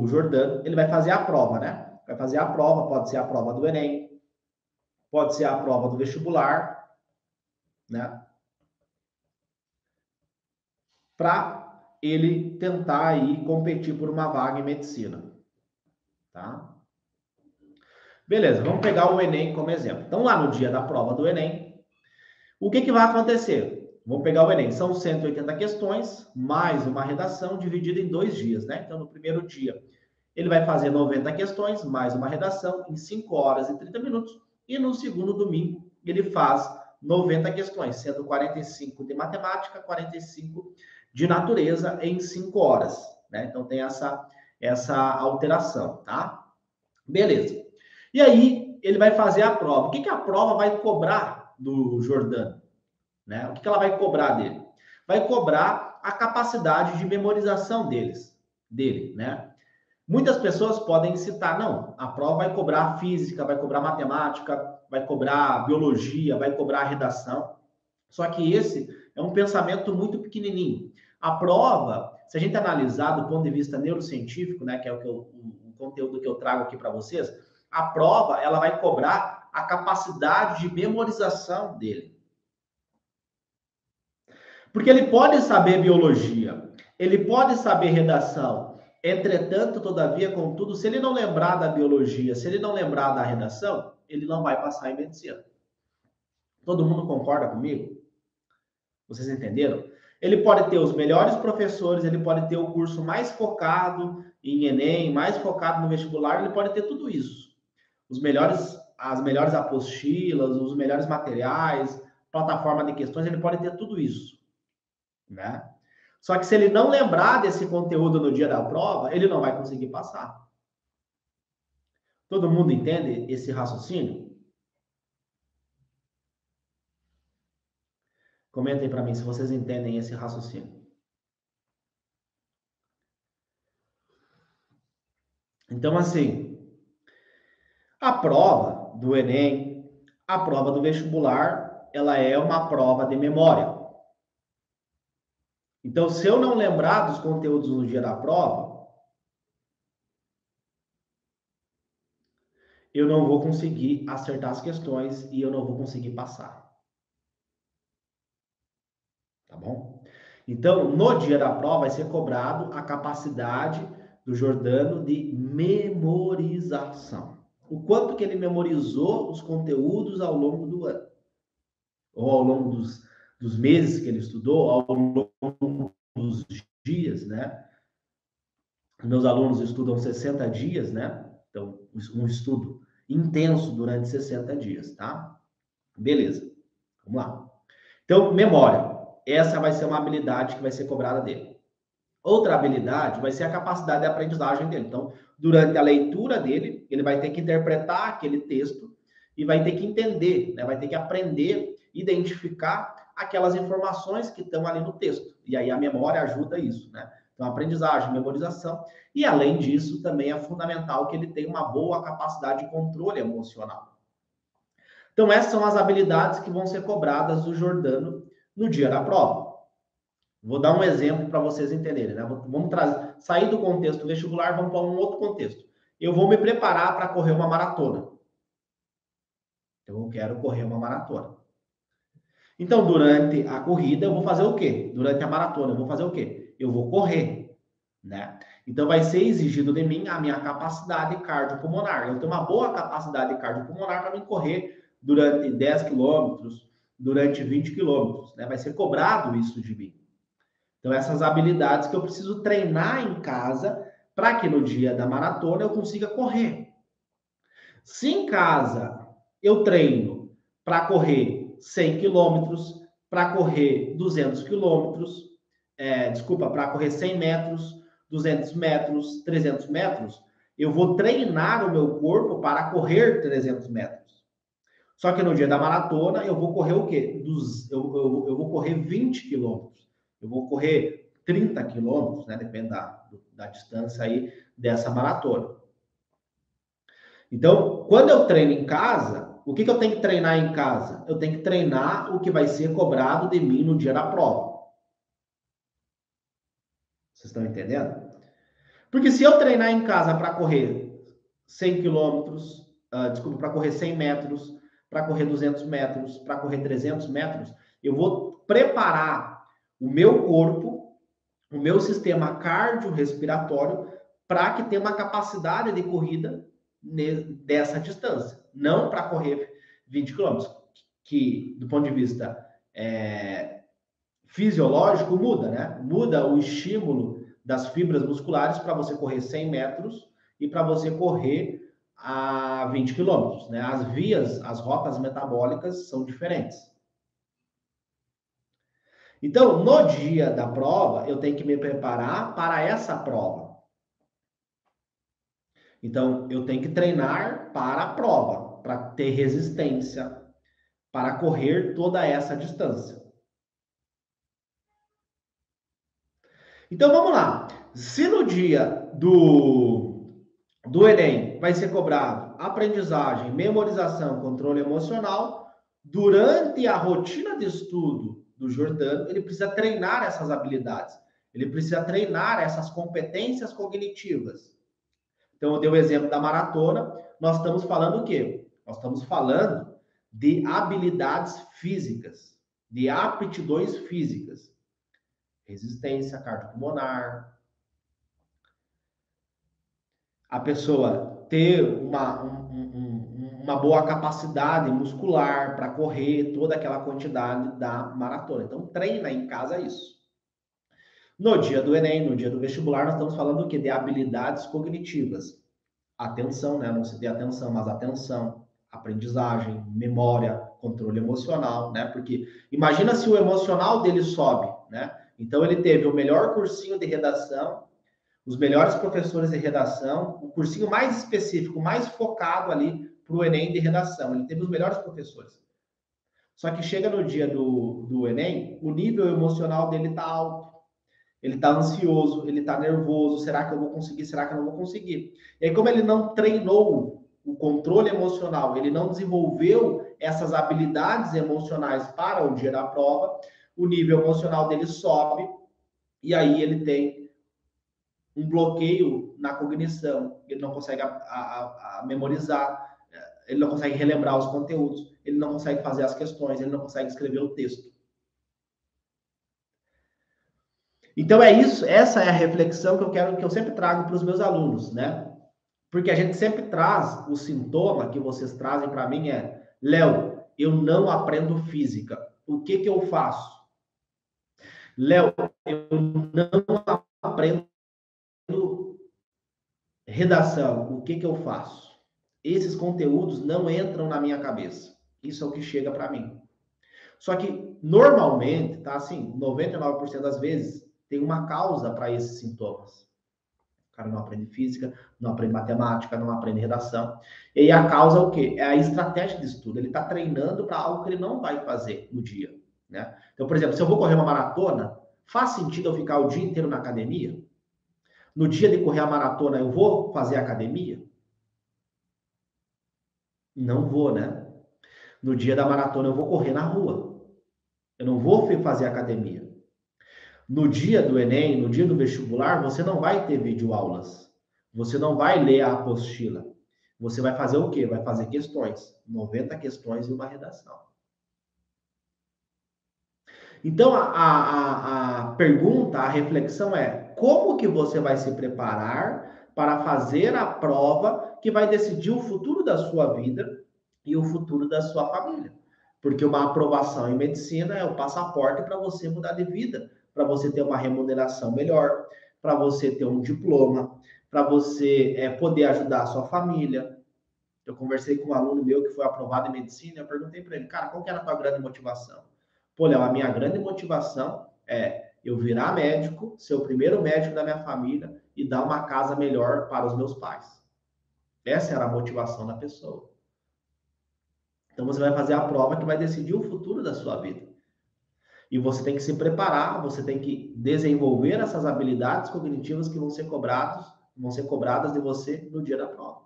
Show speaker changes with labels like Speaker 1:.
Speaker 1: o Jordano, ele vai fazer a prova, né? Vai fazer a prova, pode ser a prova do Enem, pode ser a prova do vestibular, né? Para ele tentar aí competir por uma vaga em medicina, tá? Beleza, vamos pegar o Enem como exemplo. Então, lá no dia da prova do Enem, o que vai acontecer? Vamos pegar o Enem, são 180 questões, mais uma redação dividida em 2 dias, né? Então, no primeiro dia, ele vai fazer 90 questões, mais uma redação, em 5 horas e 30 minutos. E no segundo domingo, ele faz 90 questões, sendo 45 de matemática, 45 de natureza, em 5 horas, né? Então, tem essa alteração, tá? Beleza. E aí, ele vai fazer a prova. O que a prova vai cobrar do Jordano? Né? O que ela vai cobrar dele? Vai cobrar a capacidade de memorização dele, né? Muitas pessoas podem citar, não, a prova vai cobrar física, vai cobrar matemática, vai cobrar biologia, vai cobrar redação. Só que esse é um pensamento muito pequenininho. A prova, se a gente analisar do ponto de vista neurocientífico, né, que é o conteúdo que eu trago aqui para vocês, a prova ela vai cobrar a capacidade de memorização dele. Porque ele pode saber biologia, ele pode saber redação. Entretanto, todavia, contudo, se ele não lembrar da biologia, se ele não lembrar da redação, ele não vai passar em medicina. Todo mundo concorda comigo? Vocês entenderam? Ele pode ter os melhores professores, ele pode ter o curso mais focado em Enem, mais focado no vestibular, ele pode ter tudo isso. As melhores apostilas, os melhores materiais, plataforma de questões, ele pode ter tudo isso, né? Só que se ele não lembrar desse conteúdo no dia da prova, ele não vai conseguir passar. Todo mundo entende esse raciocínio? Comentem para mim se vocês entendem esse raciocínio. Então, assim, a prova do Enem, a prova do vestibular, ela é uma prova de memória. Então, se eu não lembrar dos conteúdos no dia da prova, eu não vou conseguir acertar as questões e eu não vou conseguir passar. Tá bom? Então, no dia da prova, vai ser cobrado a capacidade do Jordano de memorização. O quanto que ele memorizou os conteúdos ao longo do ano. Ou ao longo dos meses que ele estudou, ao longo dos dias, né? Meus alunos estudam 60 dias, né? Então, um estudo intenso durante 60 dias, tá? Beleza. Vamos lá. Então, memória. Essa vai ser uma habilidade que vai ser cobrada dele. Outra habilidade vai ser a capacidade de aprendizagem dele. Então, durante a leitura dele, ele vai ter que interpretar aquele texto e vai ter que entender, né? Vai ter que aprender, identificar aquelas informações que estão ali no texto. E aí a memória ajuda isso, né? Então, aprendizagem, memorização. E, além disso, também é fundamental que ele tenha uma boa capacidade de controle emocional. Então, essas são as habilidades que vão ser cobradas do Jordano no dia da prova. Vou dar um exemplo para vocês entenderem, né? Vamos sair do contexto vestibular, vamos para um outro contexto. Eu vou me preparar para correr uma maratona. Eu quero correr uma maratona. Então, durante a corrida, eu vou fazer o quê? Durante a maratona, eu vou fazer o quê? Eu vou correr, né? Então, vai ser exigido de mim a minha capacidade cardiopulmonar. Eu tenho uma boa capacidade cardiopulmonar para me correr durante 10 quilômetros, durante 20 quilômetros, né? Vai ser cobrado isso de mim. Então, essas habilidades que eu preciso treinar em casa para que no dia da maratona eu consiga correr. Se em casa eu treino para correr 100 quilômetros, para correr 200 quilômetros, para correr 100 metros, 200 metros, 300 metros, eu vou treinar o meu corpo para correr 300 metros. Só que no dia da maratona eu vou correr o quê? Eu vou correr 20 quilômetros. Eu vou correr 30 quilômetros, né? Depende da distância aí dessa maratona. Então, quando eu treino em casa, o que eu tenho que treinar em casa? Eu tenho que treinar o que vai ser cobrado de mim no dia da prova. Vocês estão entendendo? Porque se eu treinar em casa para correr 100 quilômetros, para correr 100 metros, para correr 200 metros, para correr 300 metros, eu vou preparar o meu corpo, o meu sistema cardiorrespiratório, para que tenha uma capacidade de corrida dessa distância. Não para correr 20 quilômetros, que do ponto de vista fisiológico muda, né? Muda o estímulo das fibras musculares para você correr 100 metros e para você correr a 20 quilômetros, né? As vias, as rotas metabólicas são diferentes. Então, no dia da prova, eu tenho que me preparar para essa prova. Então, eu tenho que treinar para a prova, para ter resistência, para correr toda essa distância. Então, vamos lá. Se no dia do Enem vai ser cobrado aprendizagem, memorização, controle emocional, durante a rotina de estudo do Jordano, ele precisa treinar essas habilidades. Ele precisa treinar essas competências cognitivas. Então, eu dei o exemplo da maratona. Nós estamos falando o quê? Nós estamos falando de habilidades físicas, de aptidões físicas. Resistência cardiopulmonar, a pessoa ter uma boa capacidade muscular para correr toda aquela quantidade da maratona. Então, treina em casa isso. No dia do Enem, no dia do vestibular, nós estamos falando do quê? De habilidades cognitivas. Atenção, né? Não se tem atenção, mas atenção, aprendizagem, memória, controle emocional, né? Porque imagina se o emocional dele sobe, né? Então, ele teve o melhor cursinho de redação, os melhores professores de redação, o cursinho mais específico, mais focado ali para o Enem de redação. Ele teve os melhores professores. Só que chega no dia do Enem, o nível emocional dele está alto. Ele está ansioso, ele está nervoso. Será que eu vou conseguir? Será que eu não vou conseguir? E aí, como ele não treinou o controle emocional, ele não desenvolveu essas habilidades emocionais para o dia da prova, o nível emocional dele sobe e aí ele tem um bloqueio na cognição, ele não consegue memorizar, ele não consegue relembrar os conteúdos, ele não consegue fazer as questões, ele não consegue escrever o texto. Então é isso, essa é a reflexão que eu sempre trago para os meus alunos, né? Porque a gente sempre traz o sintoma que vocês trazem para mim Léo, eu não aprendo física. O que eu faço? Léo, eu não aprendo redação. O que eu faço? Esses conteúdos não entram na minha cabeça. Isso é o que chega para mim. Só que, normalmente, tá assim, 99% das vezes, tem uma causa para esses sintomas. O cara não aprende física, não aprende matemática, não aprende redação. E aí a causa é o quê? É a estratégia de estudo. Ele está treinando para algo que ele não vai fazer no dia, né? Então, por exemplo, se eu vou correr uma maratona, faz sentido eu ficar o dia inteiro na academia? No dia de correr a maratona, eu vou fazer academia? Não vou, né? No dia da maratona, eu vou correr na rua. Eu não vou fazer academia. No dia do Enem, no dia do vestibular, você não vai ter videoaulas. Você não vai ler a apostila. Você vai fazer o quê? Vai fazer questões. 90 questões e uma redação. Então, a pergunta, a reflexão é: como que você vai se preparar para fazer a prova que vai decidir o futuro da sua vida e o futuro da sua família? Porque uma aprovação em medicina é o passaporte para você mudar de vida, para você ter uma remuneração melhor, para você ter um diploma, para você poder ajudar a sua família. Eu conversei com um aluno meu que foi aprovado em medicina, eu perguntei para ele, cara, qual que era a tua grande motivação? Pô, Léo, a minha grande motivação é eu virar médico, ser o primeiro médico da minha família e dar uma casa melhor para os meus pais. Essa era a motivação da pessoa. Então você vai fazer a prova que vai decidir o futuro da sua vida. E você tem que se preparar, você tem que desenvolver essas habilidades cognitivas que vão ser cobradas de você no dia da prova.